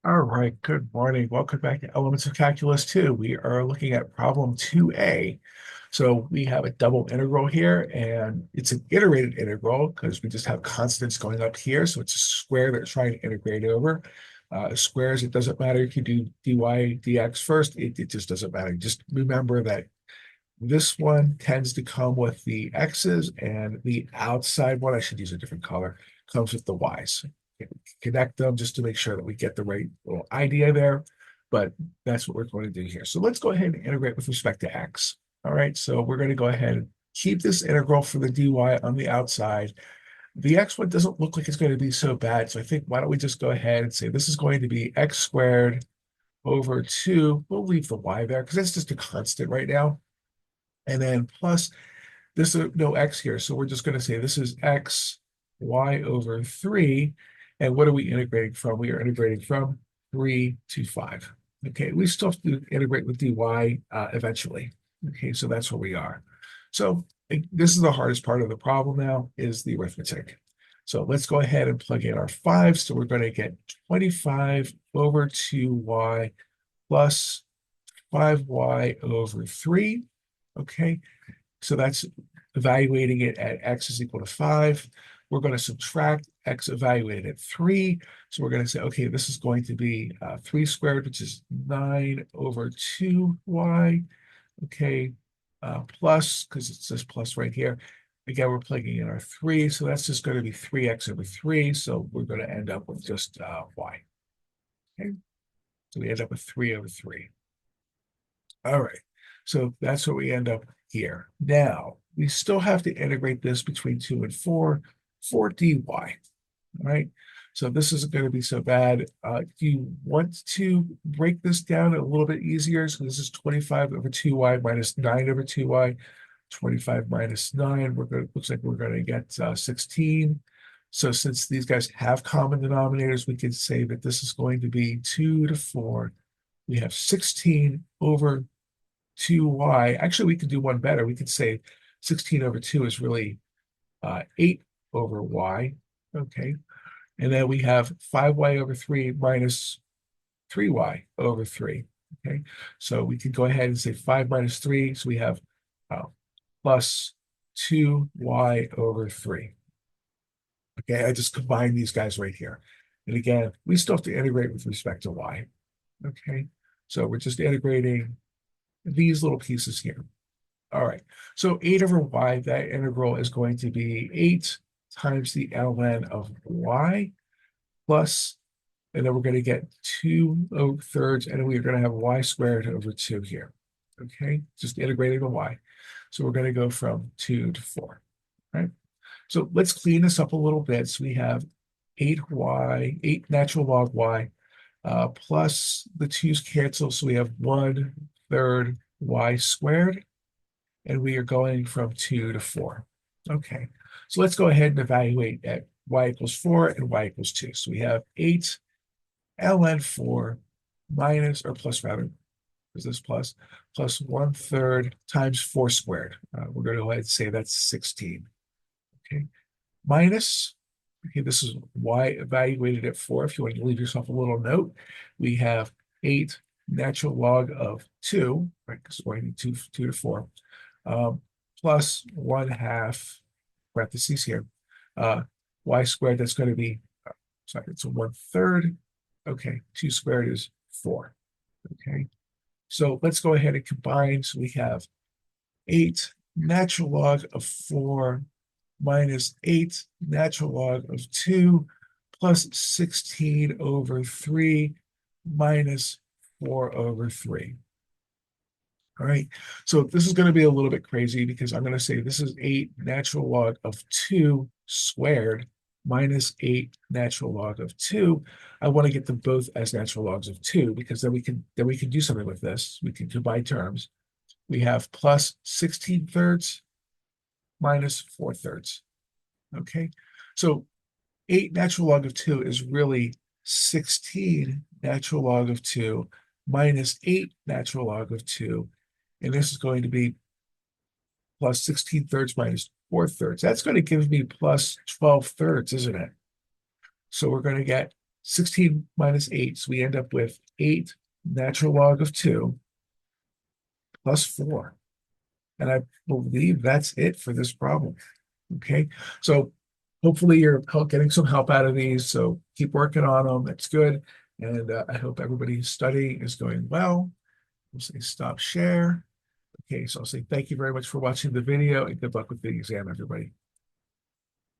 All right, good morning. Welcome back to Elements of Calculus 2. We are looking at problem 2a. So we have a double integral here, and it's an iterated integral because we just have constants going up here. So it's a square that we're trying to integrate over. Squares, it doesn't matter if you do dy, dx first. It just doesn't matter. Just remember that this one tends to come with the x's, and the outside one, I should use a different color, comes with the y's. Connect them just to make sure that we get the right little idea there. But that's what we're going to do here. So let's go ahead and integrate with respect to x. All right, so we're going to go ahead and keep this integral for the dy on the outside. The x one doesn't look like it's going to be so bad. So I think why don't we just go ahead and say this is going to be x squared over 2. We'll leave the y there because that's just a constant right now. And then plus this is no x here. So we're just going to say this is x y over 3. And what are we integrating from? We are integrating from 3 to 5. Okay, we still have to integrate with dy eventually. Okay, so that's where we are. So this is the hardest part of the problem now, is the arithmetic. So let's go ahead and plug in our 5. So we're going to get 25 over 2y plus 5y over 3. Okay, so that's evaluating it at x is equal to 5. We're going to subtract x evaluated at 3. So we're going to say, okay, this is going to be 3 squared, which is 9 over 2y. Okay, plus, because it says plus right here. Again, we're plugging in our 3. So that's just going to be 3x over 3. So we're going to end up with just y. Okay, so we end up with 3 over 3. All right, so that's what we end up here. Now, we still have to integrate this between 2 and 4 for dy, all right? So this isn't going to be so bad. Do you want to break this down a little bit easier? So this is 25 over 2y minus 9 over 2y. 25 minus 9, looks like we're going to get 16. So since these guys have common denominators, we can say that this is going to be 2 to 4. We have 16 over 2y. Actually, we could do one better. We could say 16 over 2 is really 8 over y. Okay. And then we have 5y over 3 minus 3y over 3. Okay. So we can go ahead and say 5 minus 3. So we have uh, plus 2y over 3. Okay. I just combine these guys right here. And again, we still have to integrate with respect to y. Okay. So we're just integrating these little pieces here. All right, so 8 over y, that integral is going to be 8 times the ln of y plus, and then we're going to get 2/3, and we are going to have y squared over 2 here. Okay, just integrating the y. So we're going to go from 2 to 4, right? So let's clean this up a little bit. So we have 8 natural log y, plus the 2's cancel, so we have 1/3 y squared, and we are going from 2 to 4. Okay, so let's go ahead and evaluate at y equals 4 and y equals 2. So we have 8 ln 4 minus, or plus rather, is this plus 1/3 times 4 squared. We're going to go ahead and say that's 16. Okay, minus, okay, this is y evaluated at 4. If you want to leave yourself a little note, we have 8 natural log of 2, right? Because we're going to 2 to 4. Plus 1/2 parentheses here, y squared, that's going to be, sorry, it's a 1/3. Okay, 2 squared is 4. Okay, so let's go ahead and combine. So we have 8 natural log of 4 minus 8 natural log of 2 plus 16 over 3 minus 4 over 3. All right, so this is going to be a little bit crazy because I'm going to say this is 8 natural log of 2 squared minus 8 natural log of 2. I want to get them both as natural logs of 2 because then we can do something with this. We can combine terms. We have plus 16/3 minus 4/3. Okay, so 8 natural log of 2 is really 16 natural log of 2 minus 8 natural log of 2. And this is going to be plus 16/3 minus 4/3. That's going to give me plus 12/3, isn't it? So we're going to get 16 minus 8. So we end up with 8 natural log of 2 plus 4. And I believe that's it for this problem. Okay, so hopefully you're getting some help out of these. So keep working on them. That's good. And I hope everybody's study is going well. We'll say stop share. Okay, so I'll say thank you very much for watching the video and good luck with the exam, everybody.